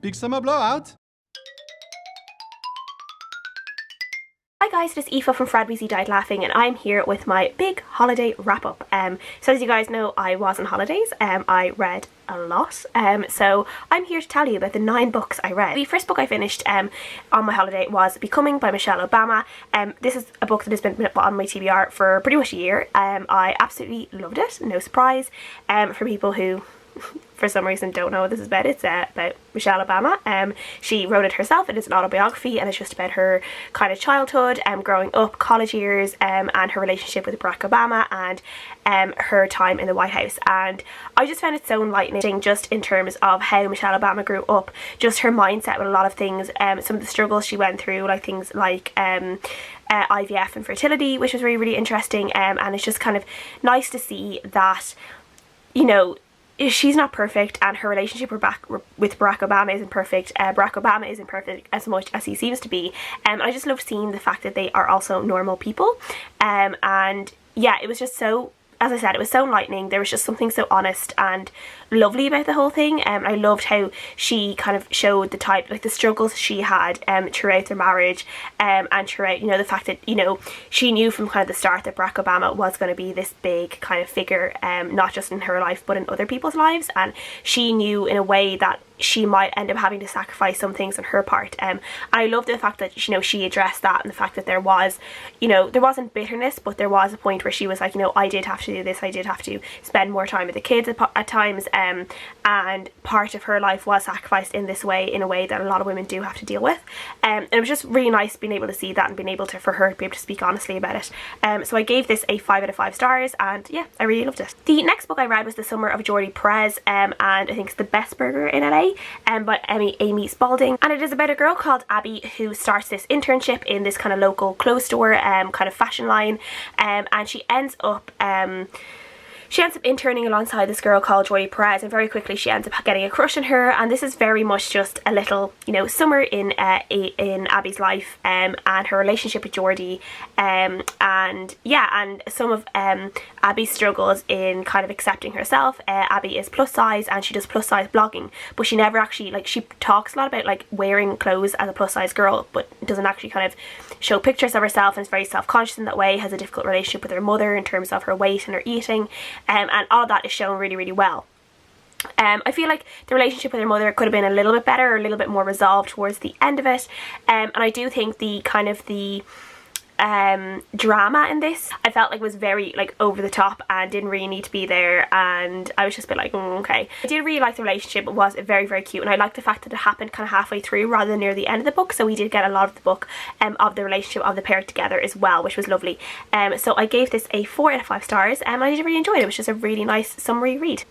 Big summer blowout? Hi guys, it is Aoife from Fred Weasley Died Laughing, and I'm here with my big holiday wrap up. So as you guys know, I was on holidays. I read a lot. So I'm here to tell you about the 9 books I read. The first book I finished on my holiday was Becoming by Michelle Obama. This is a book that has been on my TBR for pretty much a year. I absolutely loved it, no surprise. For people who for some reason don't know what this is about, it's about Michelle Obama. She wrote it herself. It is an autobiography, and it's just about her kind of childhood, growing up, college years, and her relationship with Barack Obama, and her time in the White House. And I just found it so enlightening, just in terms of how Michelle Obama grew up, just her mindset with a lot of things, some of the struggles she went through, like things like IVF and fertility, which was really, really interesting. And it's just kind of nice to see that, you know, she's not perfect, and her relationship with Barack Obama isn't perfect. Barack Obama isn't perfect as much as he seems to be. I just love seeing the fact that they are also normal people. And yeah, it was just so, as I said, it was so enlightening. There was just something so honest and lovely about the whole thing. I loved how she kind of showed the type, like the struggles she had throughout their marriage, and throughout, you know, the fact that, you know, she knew from kind of the start that Barack Obama was going to be this big kind of figure, not just in her life but in other people's lives, and she knew in a way that she might end up having to sacrifice some things on her part. I love the fact that, you know, she addressed that, and the fact that there was, you know, there wasn't bitterness, but there was a point where she was like, you know, I did have to do this, I did have to spend more time with the kids at times, and part of her life was sacrificed in this way, in a way that a lot of women do have to deal with. And it was just really nice being able to see that, and being able to, for her to be able to speak honestly about it. So I gave this a 5 out of 5 stars, and yeah, I really loved it. The next book I read was The Summer of Jordi, Perez, and I think it's The Best Burger in LA, by Amy Spalding. And it is about a girl called Abby who starts this internship in this kind of local clothes store, kind of fashion line, and she ends up interning alongside this girl called Jordi Perez, and very quickly she ends up getting a crush on her. And this is very much just a little, you know, summer in Abby's life, and her relationship with Jordi, and yeah, and some of Abby's struggles in kind of accepting herself. Abby is plus size, and she does plus size blogging, but she never actually, like, she talks a lot about like wearing clothes as a plus size girl, but doesn't actually kind of show pictures of herself, and is very self-conscious in that way, has a difficult relationship with her mother in terms of her weight and her eating. And all of that is shown really, really well. I feel like the relationship with her mother could have been a little bit better, or a little bit more resolved towards the end of it. And I do think the kind of the drama in this, I felt like was very like over the top and didn't really need to be there, and I was just a bit like, okay. I did really like the relationship. It was very, very cute, and I liked the fact that it happened kind of halfway through rather than near the end of the book, so we did get a lot of the book of the relationship of the pair together as well, which was lovely. So I gave this a 4 out of 5 stars, and I did really enjoy it. It was just a really nice summery read.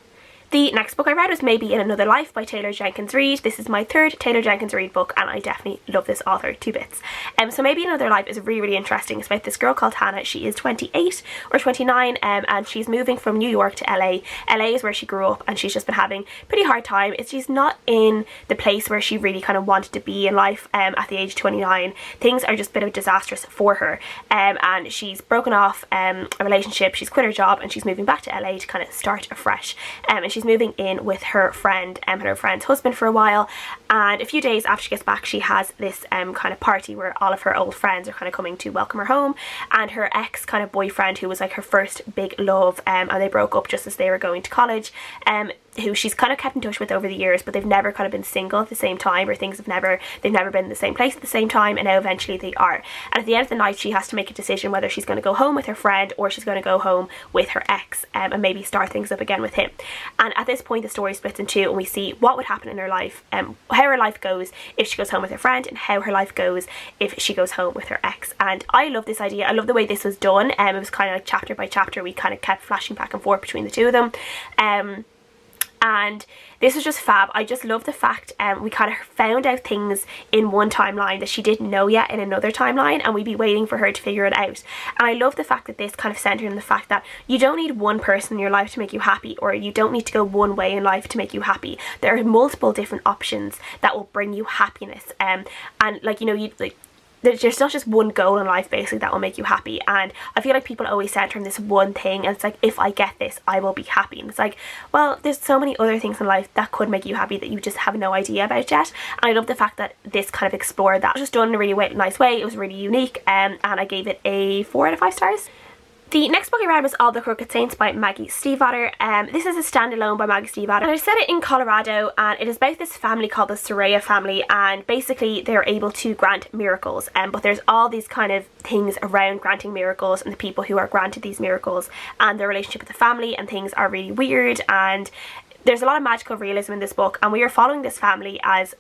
The next book I read was Maybe in Another Life by Jenkins Reid. This is my 3rd Jenkins Reid book, and I definitely love this author to bits. So Maybe in Another Life is really, really interesting. It's about this girl called Hannah. She is 28 or 29, and she's moving from New York to LA. LA is where she grew up, and she's just been having a pretty hard time. She's not in the place where she really kind of wanted to be in life at the age of 29. Things are just a bit of disastrous for her, and she's broken off a relationship, she's quit her job, and she's moving back to LA to kind of start afresh. And she's moving in with her friend and her friend's husband for a while, and a few days after she gets back, she has this kind of party where all of her old friends are kind of coming to welcome her home, and her ex kind of boyfriend, who was like her first big love, and they broke up just as they were going to college, who she's kind of kept in touch with over the years, but they've never kind of been single at the same time, or they've never been in the same place at the same time, and now eventually they are. And at the end of the night, she has to make a decision whether she's going to go home with her friend, or she's going to go home with her ex, and maybe start things up again with him. And at this point, the story splits in two, and we see what would happen in her life, how her life goes if she goes home with her friend, and how her life goes if she goes home with her ex. And I love this idea. I love the way this was done. It was kind of like chapter by chapter, we kind of kept flashing back and forth between the two of them. And this was just fab. I just love the fact we kind of found out things in one timeline that she didn't know yet in another timeline, and we'd be waiting for her to figure it out. And I love the fact that this kind of centered in the fact that you don't need one person in your life to make you happy, or you don't need to go one way in life to make you happy. There are multiple different options that will bring you happiness. And like, you know, there's not just one goal in life basically that will make you happy. And I feel like people always center on this one thing, and it's like, if I get this I will be happy, and it's like, well, there's so many other things in life that could make you happy that you just have no idea about yet. And I love the fact that this kind of explored that. It was just done in a really nice way. It was really unique, and I gave it a 4 out of 5 stars. The next book I read was All the Crooked Saints by Maggie Stiefvater. This is a standalone by Maggie Stiefvater, and I set it in Colorado, and it is about this family called the Soraya family, and basically they're able to grant miracles, but there's all these kind of things around granting miracles and the people who are granted these miracles and their relationship with the family, and things are really weird, and there's a lot of magical realism in this book, and we are following this family as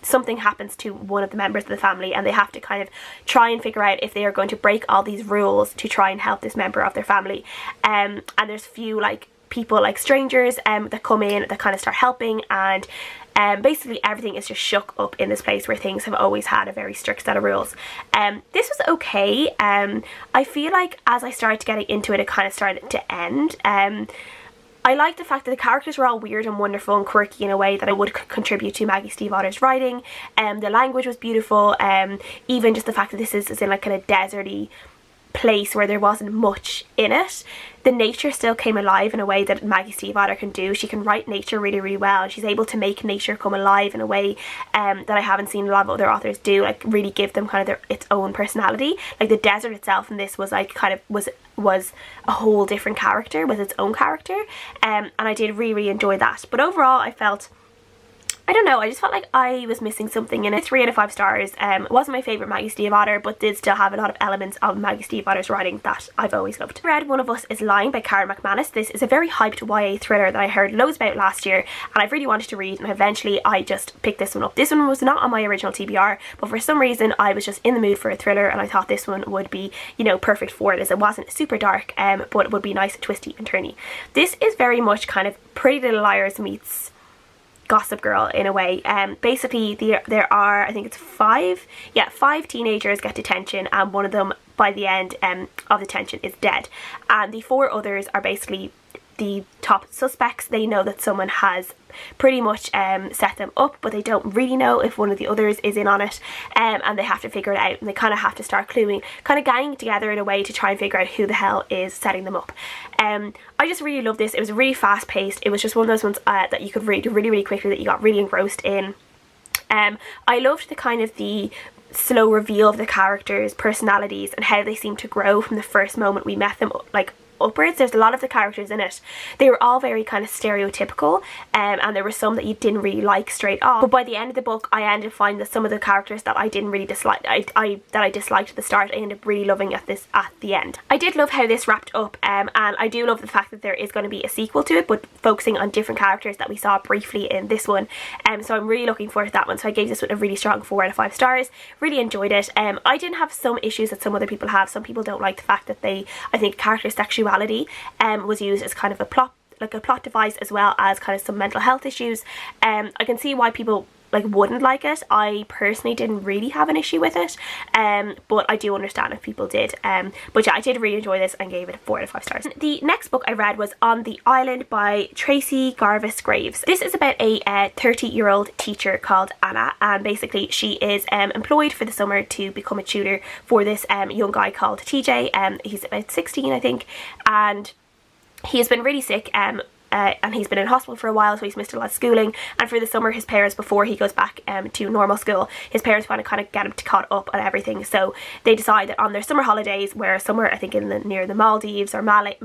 something happens to one of the members of the family, and they have to kind of try and figure out if they are going to break all these rules to try and help this member of their family. And there's few like people, like strangers that come in that kind of start helping, and basically everything is just shook up in this place where things have always had a very strict set of rules. This was okay. I feel like as I started getting into it, it kind of started to end. I like the fact that the characters were all weird and wonderful and quirky in a way that I would contribute to Maggie Stiefvater's writing. The language was beautiful. Even just the fact that this is in like kind of deserty place where there wasn't much in it. The nature still came alive in a way that Maggie Stiefvater can do. She can write nature really, really well, and she's able to make nature come alive in a way that I haven't seen a lot of other authors do, like really give them kind of its own personality. Like the desert itself in this was like kind of was a whole different character with its own character, and I did really, really enjoy that. But overall I felt, I don't know, I just felt like I was missing something in it. 3 out of 5 stars. It wasn't my favourite Maggie Stiefvater, but did still have a lot of elements of Maggie Stiefvater's writing that I've always loved. I read One of Us is Lying by Karen McManus. This is a very hyped YA thriller that I heard loads about last year, and I've really wanted to read, and eventually I just picked this one up. This one was not on my original TBR, but for some reason I was just in the mood for a thriller, and I thought this one would be, you know, perfect for it, as it wasn't super dark, but it would be nice, twisty and turny. This is very much kind of Pretty Little Liars meets Gossip Girl in a way. Basically there are, I think it's 5 teenagers get detention, and one of them by the end of detention is dead, and the 4 others are basically the top suspects. They know that someone has pretty much set them up, but they don't really know if one of the others is in on it, and they have to figure it out, and they kind of have to start cluing, kind of ganging together in a way to try and figure out who the hell is setting them up. I just really loved this. It was really fast paced. It was just one of those ones that you could read really, really quickly, that you got really engrossed in. I loved the kind of the slow reveal of the characters' personalities and how they seem to grow from the first moment we met them, like upwards. There's a lot of the characters in it, they were all very kind of stereotypical, and there were some that you didn't really like straight off, but by the end of the book I ended up finding that some of the characters that I didn't really dislike, that I disliked at the start, I ended up really loving at the end. I did love how this wrapped up, and I do love the fact that there is going to be a sequel to it, but focusing on different characters that we saw briefly in this one, so I'm really looking forward to that one. So I gave this one a really strong 4 out of 5 stars. Really enjoyed it. I didn't have some issues that some other people have. Some people don't like the fact that I think character sexuality was used as kind of a plot device, as well as kind of some mental health issues. I can see why people like wouldn't like it. I personally didn't really have an issue with it, but I do understand if people did. But yeah, I did really enjoy this and gave it 4 out of 5 stars. The next book I read was On the Island by Tracey Garvis Graves. This is about a 30-year-old teacher called Anna, and basically she is employed for the summer to become a tutor for this young guy called TJ. He's about 16 I think, and he has been really sick, and he's been in hospital for a while, so he's missed a lot of schooling. And for the summer, his parents, before he goes back to normal school, his parents want to kind of get him caught up on everything. So they decide that on their summer holidays, where somewhere I think near the Maldives or Mali,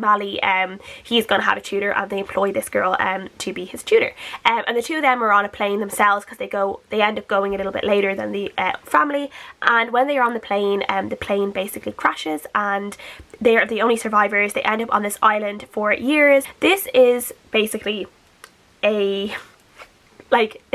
he's going to have a tutor, and they employ this girl to be his tutor. And the two of them are on a plane themselves, because they end up going a little bit later than the family. And when they are on the plane basically crashes, and they are the only survivors. They end up on this island for years. This is basically it's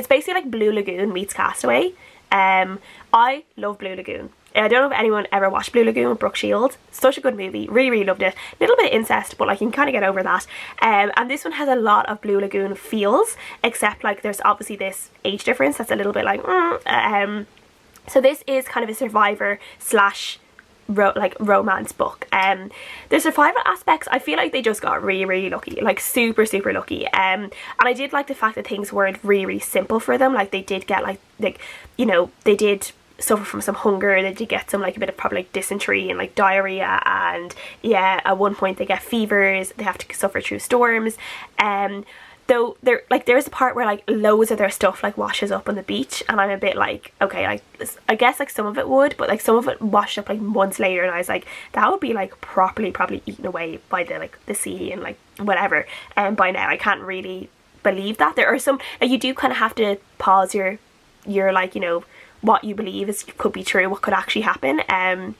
basically like Blue Lagoon meets Castaway. I love Blue Lagoon. I don't know if anyone ever watched Blue Lagoon with Brooke Shields. Such a good movie. Really, really loved it. A little bit of incest, but like you can kind of get over that. And this one has a lot of Blue Lagoon feels, except like there's obviously this age difference that's a little bit like so this is kind of a survivor slash romance book. The survival aspects, I feel like they just got really, really lucky, like super, super lucky. And I did like the fact that things weren't really, really simple for them. Like they did get like you know, they did suffer from some hunger. They did get some like a bit of probably like dysentery and like diarrhea, and yeah, at one point they get fevers. They have to suffer through storms. Though there's a part where like loads of their stuff like washes up on the beach, and I'm a bit like, okay, like I guess like some of it would, but like some of it washed up like months later, and I was like, that would be like probably eaten away by the sea and like whatever. And by now I can't really believe that. There are some, like, you do kind of have to pause your like, you know, what you believe could be true, what could actually happen.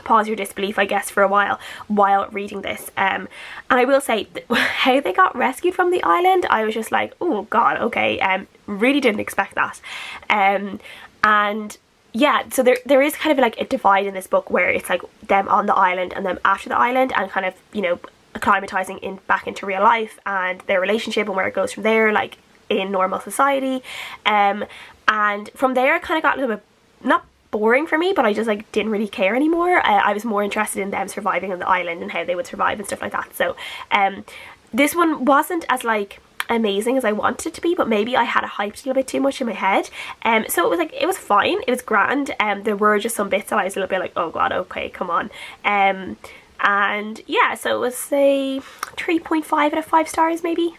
Pause your disbelief, I guess, for a while reading this. And I will say how they got rescued from the island, I was just like, oh god, okay, really didn't expect that. And yeah, so there is kind of like a divide in this book where it's like them on the island and them after the island, and kind of, you know, acclimatizing back into real life and their relationship and where it goes from there, like in normal society. And from there it kind of got a little bit, not boring for me, but I just like didn't really care anymore. I was more interested in them surviving on the island and how they would survive and stuff like that. So this one wasn't as like amazing as I wanted it to be, but maybe I had it hyped a little bit too much in my head. So it was like, it was fine, it was grand. There were just some bits that I was a little bit like, oh god, okay, come on. And yeah, so it was a 3.5 out of 5 stars maybe.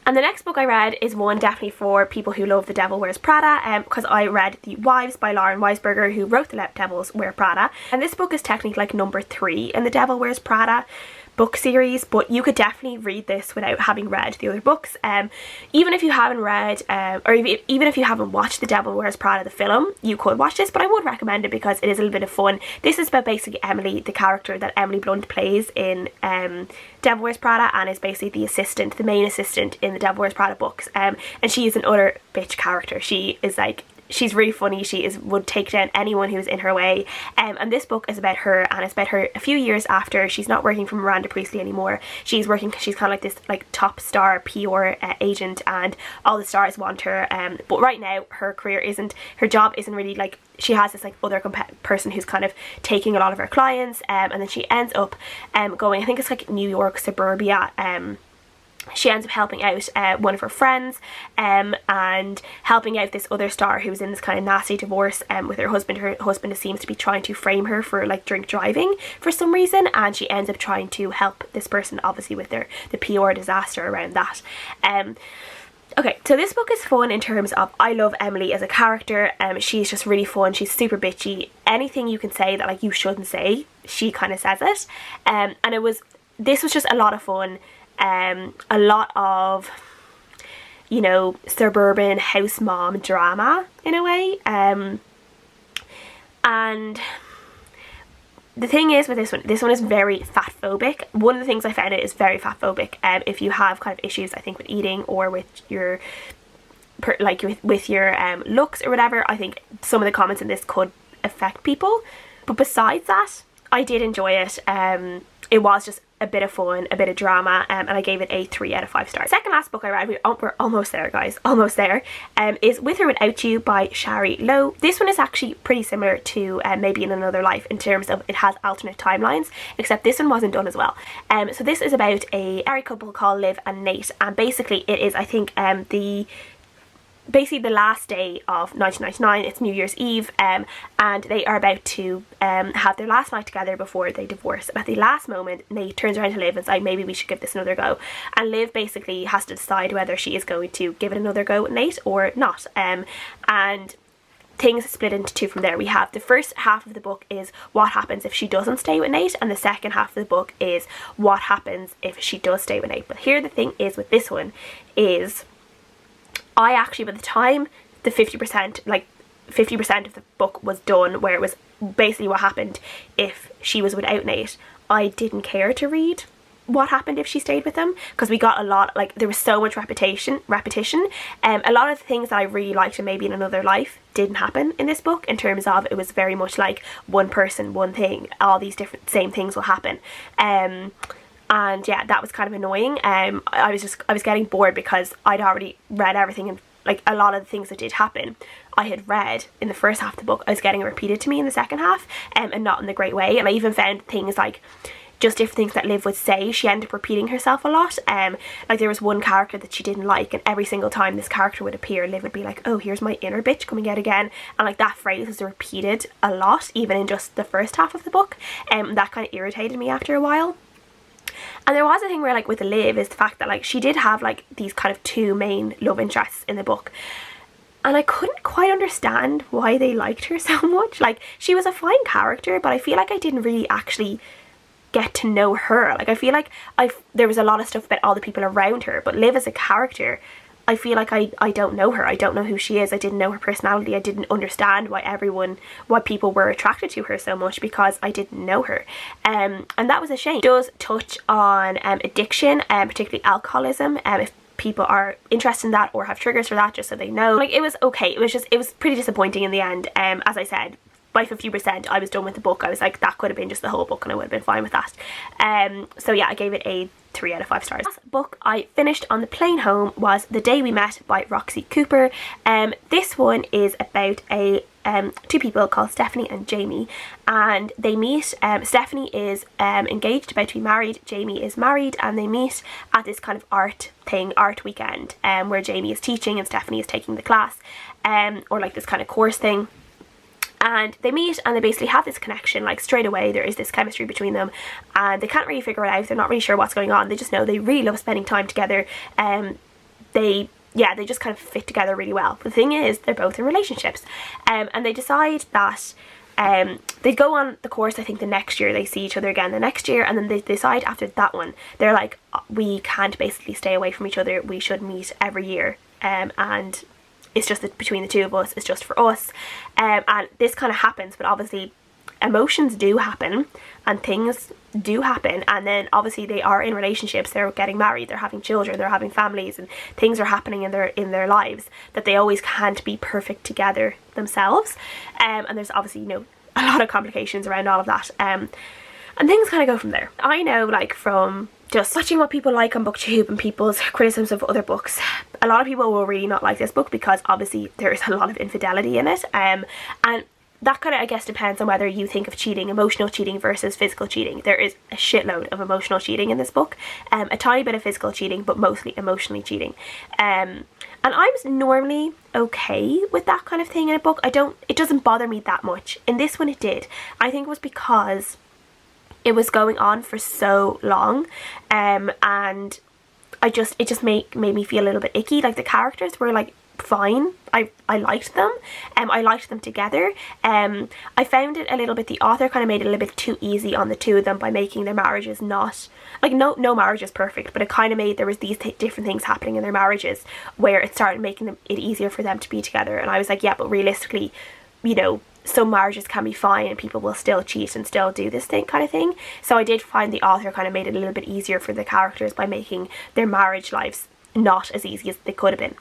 And the next book I read is one definitely for people who love The Devil Wears Prada, because I read The Wives by Lauren Weisberger, who wrote The Devils Wear Prada. And this book is technically like number 3 in The Devil Wears Prada book series, but you could definitely read this without having read the other books. Even if you haven't read, or even if you haven't watched The Devil Wears Prada the film, you could watch this, but I would recommend it because it is a little bit of fun. This is about basically Emily, the character that Emily Blunt plays in Devil Wears Prada, and is basically the main assistant in the Devil Wears Prada books. And she is an utter bitch character. She is like, she's really funny. Would take down anyone who's in her way. And this book is about her, and it's about her a few years after she's not working for Miranda Priestley anymore. She's kind of like this like top star PR agent, and all the stars want her. But right now her job isn't really like, she has this like other person who's kind of taking a lot of her clients, and then she ends up going, I think it's like New York suburbia. She ends up helping out one of her friends, and helping out this other star who's in this kind of nasty divorce with her husband. Her husband seems to be trying to frame her for like drink driving for some reason, and she ends up trying to help this person, obviously, with the PR disaster around that. Okay, so this book is fun in terms of, I love Emily as a character. She's just really fun. She's super bitchy. Anything you can say that like you shouldn't say, she kind of says it. And this was just a lot of fun. A lot of, you know, suburban house mom drama in a way. And the thing is with this one is very fat phobic. One of the things I found it is very fat phobic. If you have kind of issues, I think, with eating or with your with your looks or whatever, I think some of the comments in this could affect people. But besides that, I did enjoy it. It was just a bit of fun, a bit of drama, and I gave it a 3 out of 5 stars. Second last book I read, we're almost there guys, almost there, is With or Without You by Shari. This one is actually pretty similar to Maybe in Another Life in terms of it has alternate timelines, except this one wasn't done as well. So this is about a married couple called Liv and Nate, and basically it is, I think, basically the last day of 1999. It's New Year's Eve, and they are about to have their last night together before they divorce. At the last moment, Nate turns around to Liv and is like, maybe we should give this another go, and Liv basically has to decide whether she is going to give it another go with Nate or not. And things split into two from there. We have the first half of the book is what happens if she doesn't stay with Nate, and the second half of the book is what happens if she does stay with Nate. But here the thing is with this one is, I actually, by the time the 50% of the book was done, where it was basically what happened if she was without Nate, I didn't care to read what happened if she stayed with him, because we got a lot, like, there was so much repetition. A lot of the things that I really liked in Maybe in Another Life didn't happen in this book, in terms of it was very much like one person, one thing, all these different same things will happen. And yeah, that was kind of annoying. I was getting bored because I'd already read everything, and like a lot of the things that did happen I had read in the first half of the book, I was getting repeated to me in the second half, and not in the great way. And I even found things like just different things that Liv would say. She ended up repeating herself a lot. Like there was one character that she didn't like, and every single time this character would appear, Liv would be like, oh, here's my inner bitch coming out again. And like that phrase was repeated a lot, even in just the first half of the book. That kind of irritated me after a while. And there was a thing where like with Liv is the fact that like she did have like these kind of two main love interests in the book. And I couldn't quite understand why they liked her so much. Like, she was a fine character, but I feel like I didn't really actually get to know her. Like, I feel like there was a lot of stuff about all the people around her, but Liv as a character, I feel like I don't know her. I don't know who she is. I didn't know her personality. I didn't understand why people were attracted to her so much, because I didn't know her. And that was a shame. It does touch on addiction, particularly alcoholism. If people are interested in that or have triggers for that, just so they know. Like, it was okay. It was pretty disappointing in the end. As I said, by 50% I was done with the book. I was like, that could have been just the whole book and I would have been fine with that. So yeah, I gave it a 3 out of 5 stars. The last book I finished on the plane home was The Day We Met by Roxie Cooper. This one is about two people called Stephanie and Jamie, and they meet. Stephanie is engaged, about to be married. Jamie is married, and they meet at this kind of art weekend, where Jamie is teaching and Stephanie is taking the class, or like this kind of course thing. And they meet and they basically have this connection, like straight away there is this chemistry between them, and they can't really figure it out. They're not really sure what's going on. They just know they really love spending time together. They just kind of fit together really well. But the thing is, they're both in relationships, and they decide that they go on the course. I think the next year they see each other again the next year, and then they decide after that one, they're like, we can't basically stay away from each other. We should meet every year, and it's just that between the two of us, it's just for us. And this kind of happens, but obviously emotions do happen and things do happen, and then obviously they are in relationships, they're getting married, they're having children, they're having families, and things are happening in their lives that they always can't be perfect together themselves. And there's obviously, you know, a lot of complications around all of that, and things kind of go from there. I know, like, from just watching what people like on BookTube and people's criticisms of other books, a lot of people will really not like this book because obviously there is a lot of infidelity in it, and that kind of, I guess, depends on whether you think of cheating, emotional cheating versus physical cheating. There is a shitload of emotional cheating in this book, a tiny bit of physical cheating, but mostly emotionally cheating. And I'm normally okay with that kind of thing in a book. It doesn't bother me that much. In this one it did. I think it was because it was going on for so long, and it just made me feel a little bit icky. Like, the characters were like fine. I liked them. I liked them together. I found it a little bit, the author kind of made it a little bit too easy on the two of them by making their marriages not, like, no marriage is perfect, but it kind of made, there was these different things happening in their marriages where it started making it easier for them to be together. And I was like, yeah, but realistically, you know, some marriages can be fine and people will still cheat and still do this thing kind of thing. So I did find the author kind of made it a little bit easier for the characters by making their marriage lives not as easy as they could have been.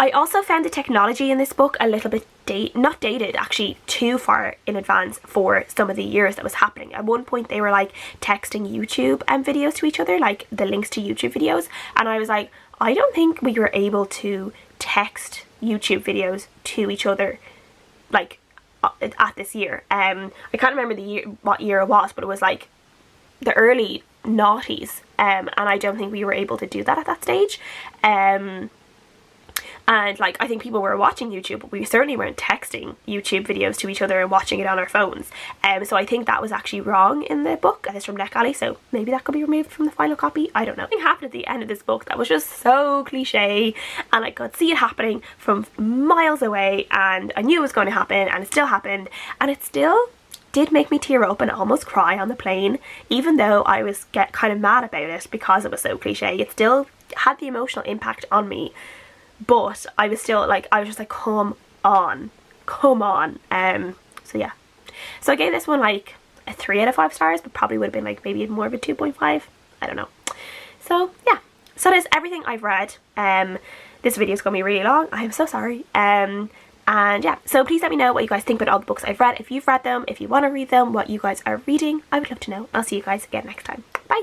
I also found the technology in this book a little bit not dated, actually too far in advance for some of the years that was happening. At one point they were like texting YouTube videos to each other, like the links to YouTube videos, and I was like, I don't think we were able to text YouTube videos to each other like at this year. I can't remember what year it was, but it was like the early noughties, and I don't think we were able to do that at that stage. And like, I think people were watching YouTube, but we certainly weren't texting YouTube videos to each other and watching it on our phones. So I think that was actually wrong in the book. It's from NetGalley, so maybe that could be removed from the final copy. I don't know. Something happened at the end of this book that was just so cliche, and I could see it happening from miles away, and I knew it was going to happen, and it still happened, and it still did make me tear up and almost cry on the plane. Even though I was kind of mad about it because it was so cliche, it still had the emotional impact on me. But I was still like, I was just like, come on. So yeah, so I gave this one like a 3 out of 5 stars, but probably would have been like maybe more of a 2.5. I don't know. So yeah, so that's everything I've read. This video is gonna be really long, I am so sorry. And yeah, so please let me know what you guys think about all the books I've read. If you've read them, if you want to read them, what you guys are reading, I would love to know. I'll see you guys again next time.